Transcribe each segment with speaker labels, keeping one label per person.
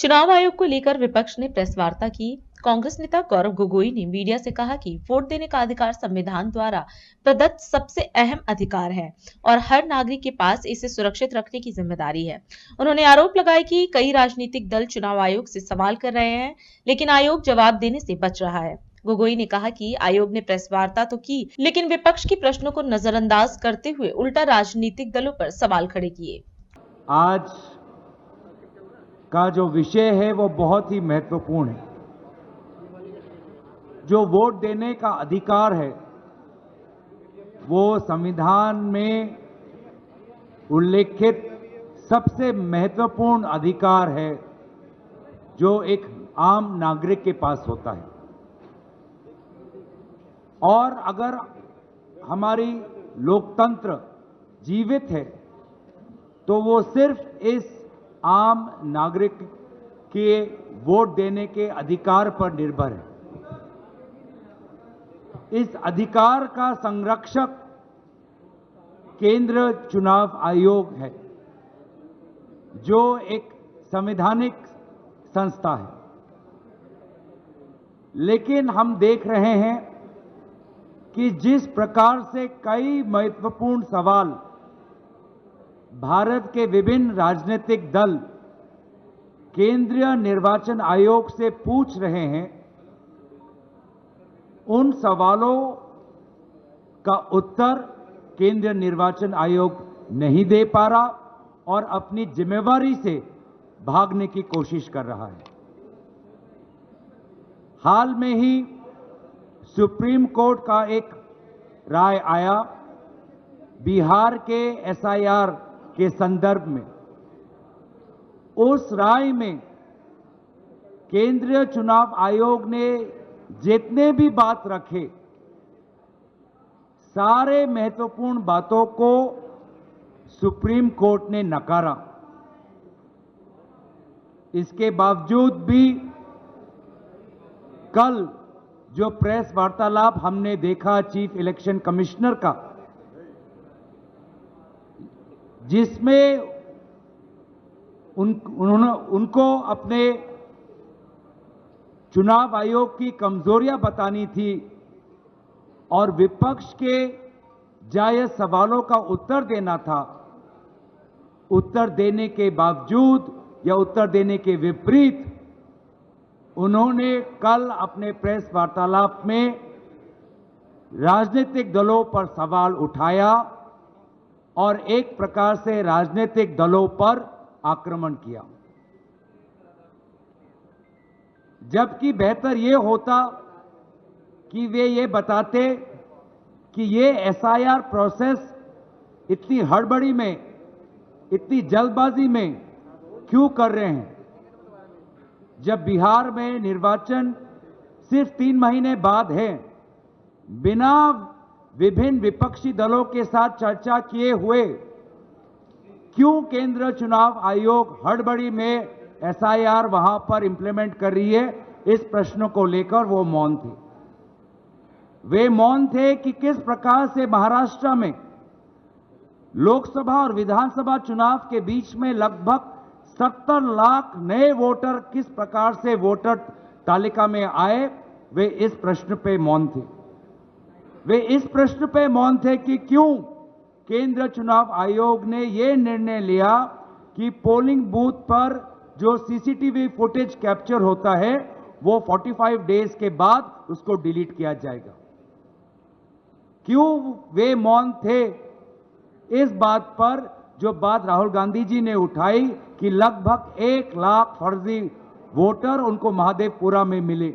Speaker 1: चुनाव आयोग को लेकर विपक्ष ने प्रेस वार्ता की। कांग्रेस नेता गौरव गोगोई ने मीडिया से कहा कि वोट देने का अधिकार संविधान द्वारा प्रदत्त सबसे अहम अधिकार है और हर नागरिक के पास इसे सुरक्षित रखने की जिम्मेदारी है। उन्होंने आरोप लगाया कि कई राजनीतिक दल चुनाव आयोग से सवाल कर रहे हैं, लेकिन आयोग जवाब देने से बच रहा है। गोगोई ने कहा कि आयोग ने प्रेस वार्ता तो की, लेकिन विपक्ष के प्रश्नों को नजरअंदाज करते हुए उल्टा राजनीतिक दलों पर सवाल खड़े किए।
Speaker 2: आज का जो विषय है वो बहुत ही महत्वपूर्ण है। जो वोट देने का अधिकार है वो संविधान में उल्लेखित सबसे महत्वपूर्ण अधिकार है जो एक आम नागरिक के पास होता है। और अगर हमारी लोकतंत्र जीवित है तो वो सिर्फ इस आम नागरिक के वोट देने के अधिकार पर निर्भर है। इस अधिकार का संरक्षक केंद्र चुनाव आयोग है, जो एक संवैधानिक संस्था है। लेकिन हम देख रहे हैं कि जिस प्रकार से कई महत्वपूर्ण सवाल भारत के विभिन्न राजनीतिक दल केंद्रीय निर्वाचन आयोग से पूछ रहे हैं, उन सवालों का उत्तर केंद्रीय निर्वाचन आयोग नहीं दे पा रहा और अपनी जिम्मेवारी से भागने की कोशिश कर रहा है। हाल में ही सुप्रीम कोर्ट का एक राय आया बिहार के एसआईआर के संदर्भ में। उस राय में केंद्रीय चुनाव आयोग ने जितने भी बात रखे, सारे महत्वपूर्ण बातों को सुप्रीम कोर्ट ने नकारा। इसके बावजूद भी कल जो प्रेस वार्तालाप हमने देखा चीफ इलेक्शन कमिश्नर का, जिसमें उनको अपने चुनाव आयोग की कमजोरियां बतानी थी और विपक्ष के जायज सवालों का उत्तर देना था, उत्तर देने के बावजूद या उत्तर देने के विपरीत उन्होंने कल अपने प्रेस वार्तालाप में राजनीतिक दलों पर सवाल उठाया और एक प्रकार से राजनीतिक दलों पर आक्रमण किया। जबकि बेहतर ये होता कि वे ये बताते कि ये एसआईआर प्रोसेस इतनी हड़बड़ी में, इतनी जल्दबाजी में क्यों कर रहे हैं, जब बिहार में निर्वाचन सिर्फ 3 महीने बाद है। बिना विभिन्न विपक्षी दलों के साथ चर्चा किए हुए क्यों केंद्र चुनाव आयोग हड़बड़ी में एसआईआर वहां पर इंप्लीमेंट कर रही है, इस प्रश्न को लेकर वो मौन थे। वे मौन थे कि किस प्रकार से महाराष्ट्र में लोकसभा और विधानसभा चुनाव के बीच में लगभग 70 लाख नए वोटर किस प्रकार से वोटर तालिका में आए, वे इस प्रश्न पे मौन थे। वे इस प्रश्न पे मौन थे कि क्यों केंद्र चुनाव आयोग ने यह निर्णय लिया कि पोलिंग बूथ पर जो सीसीटीवी फुटेज कैप्चर होता है वो 45 डेज के बाद उसको डिलीट किया जाएगा। क्यों वे मौन थे इस बात पर, जो बात राहुल गांधी जी ने उठाई कि लगभग 1 लाख फर्जी वोटर उनको महादेवपुरा में मिले।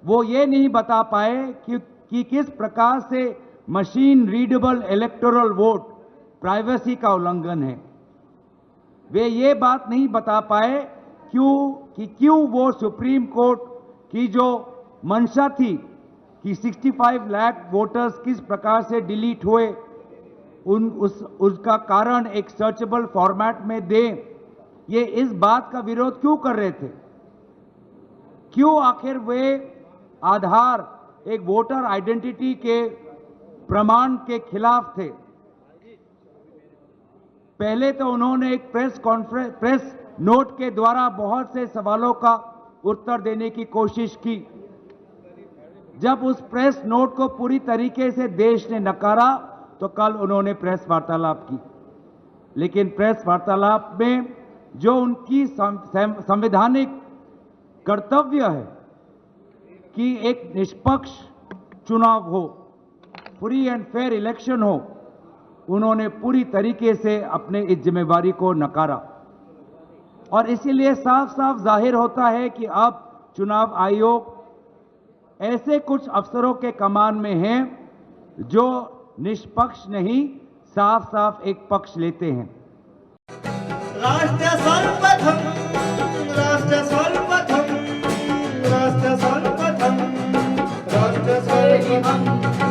Speaker 2: वो ये नहीं बता पाए कि किस प्रकार से machine readable electoral vote privacy का उल्लंघन है। वे ये बात नहीं बता पाए क्यों वो सुप्रीम कोर्ट की जो मंशा थी कि 65 लाख वोटर्स किस प्रकार से डिलीट हुए, उसका कारण एक सर्चेबल फॉर्मेट में दें, ये इस बात का विरोध क्यों कर रहे थे? क्यों आखिर वे आधार एक वोटर आइडेंटिटी के प्रमाण के खिलाफ थे? पहले तो उन्होंने एक प्रेस नोट के द्वारा बहुत से सवालों का उत्तर देने की कोशिश की। जब उस प्रेस नोट को पूरी तरीके से देश ने नकारा तो कल उन्होंने प्रेस वार्तालाप की। लेकिन प्रेस वार्तालाप में जो उनकी संवैधानिक कर्तव्य है कि एक निष्पक्ष चुनाव हो, फ्री एंड फेयर इलेक्शन हो, उन्होंने पूरी तरीके से अपने इस जिम्मेवारी को नकारा। और इसीलिए साफ साफ जाहिर होता है कि अब चुनाव आयोग ऐसे कुछ अफसरों के कमान में हैं जो निष्पक्ष नहीं, साफ साफ एक पक्ष लेते हैं।
Speaker 3: राष्ट्र सर्वप्रथम, राष्ट्र सर्वप्रथम, राष्ट्र सर्वप्रथम, राष्ट्र सर्वप्रथम।